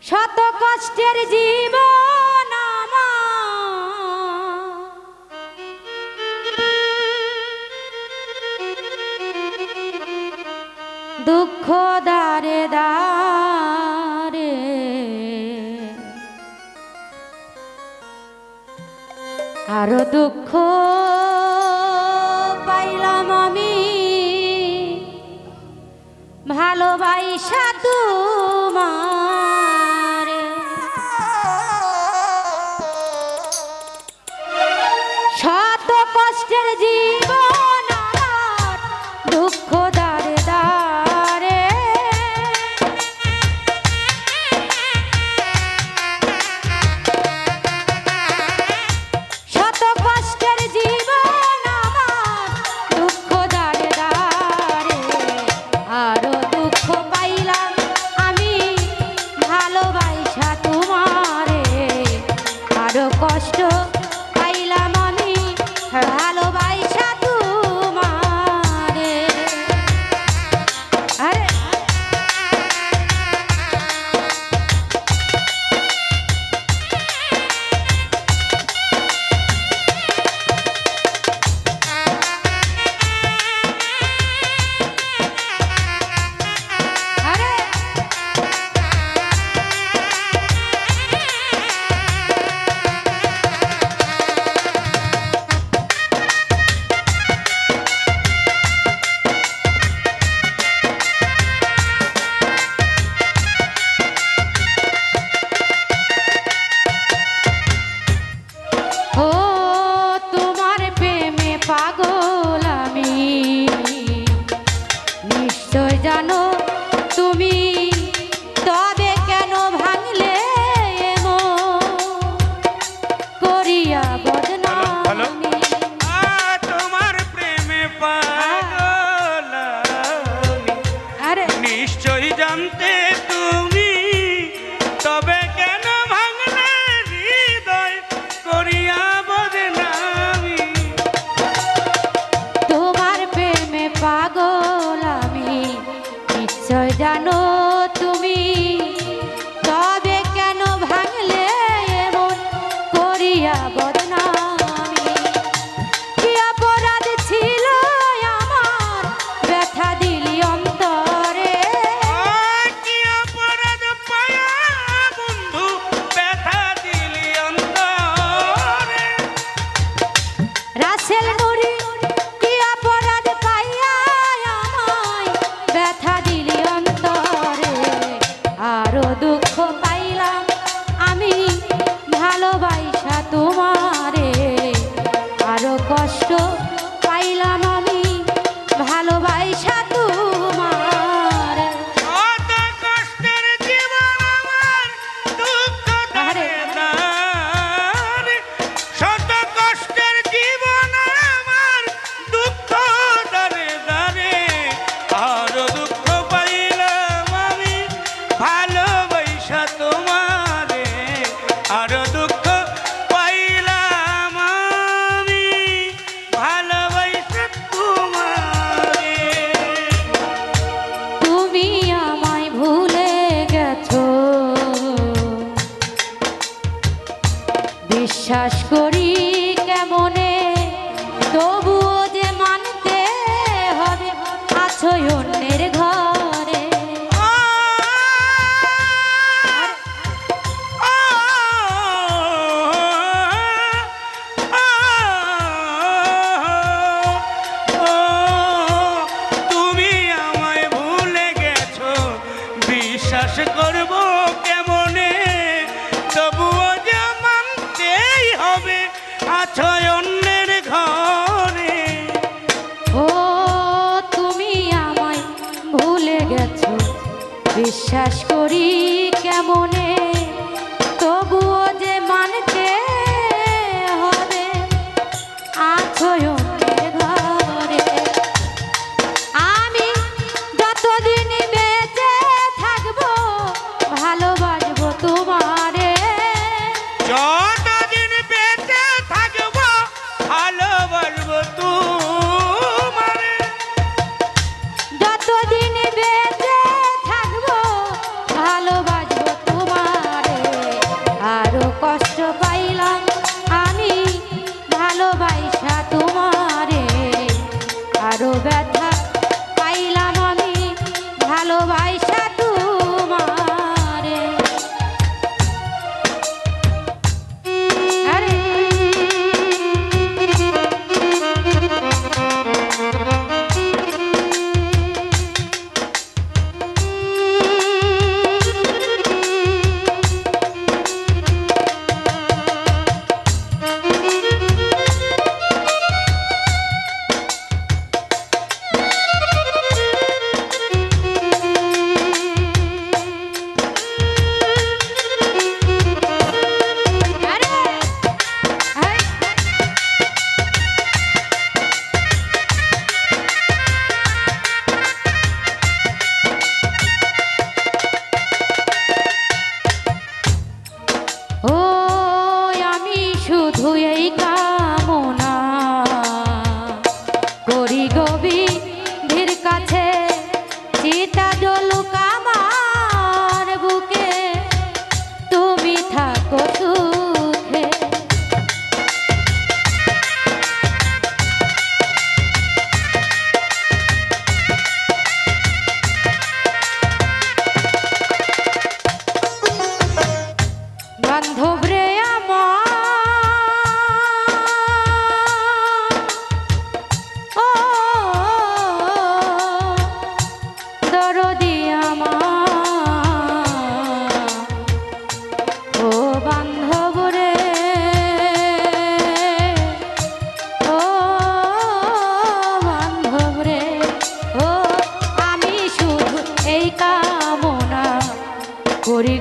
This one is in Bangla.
শত কষ্টের জীবন দুঃখ দারে দারে আরো দুঃখ পাইলাম আমি ভালোবাসা তোমারে। শত কষ্টের জীবন আমার দুঃখ দারে দারে শত কষ্টের জীবন আমার দুঃখ দারে দারে আরো দুঃখ পাইলাম আমি ভালোবাসা তোমারে। আরো কষ্ট পাইলাম আমি ভালোবাসা তোমারে। আরে ও তোমার প্রেমে পাগল আমি নিশ্চয় জানো তুমি, তবে কেন ভাঙলে করিয়া বদনামি। তোমার প্রেমে পাগল আমি নিশ্চয় জানতে তুমি, তবে কেন ভাঙলে হৃদয় করিয়া বদনামি। তোমার প্রেমে পাগল আমি নিশ্চয় জানো তুমি, তবে কেন ভাঙলে এমন করিয়া বদনামি। কি অপরাধ ছিল আমার ব্যথা দিলি অন্তরে, কি অপরাধ পায়া বন্ধু ব্যথা দিলি অন্তরে। রাসেল নুরি কি অপরাধ পাইয়া আমায় ব্যথা দিলি অন্তরে। আরো দুঃখ পাইলাম আমি ভালোবাসা তোমারে। আরো কষ্ট পাইলাম আমি ভালোবাসা তোমার। কত কষ্টের জীবন আমার দুঃখ দারে দারে। শত কষ্টের জীবন আমার দুঃখ দারে দারে। আরো দুঃখ পাইলাম আমি ভালোবাসা তোমারে। আরো দুঃখ পাইলাম আমি ভালোবাসা তোমারে। তুমি আমায় ভুলে গেছো, বিশ্বাস করি কেমনে, তবুও যে মানতে হবে আছো অন্যের ঘরে। তুমি আমায় ভুলে গেছো, বিশ্বাস করব কেমনে, তবুও যে মানতেই হবে আছো অন্যের ঘরে। ও তুমি আমায় ভুলে গেছো, বিশ্বাস করি কেমনে, তবুও যে মানতে হবে আছো অন্যের ঘরে। আমি যতদিন বেঁচে থাকবো ভালোবাসবো তোমারে। যতদিন বেঁচে থাকবো ভালোবাসবো তোমারে। যতদিন বেঁচে থাকবো ভালোবাসবো তোমার। করি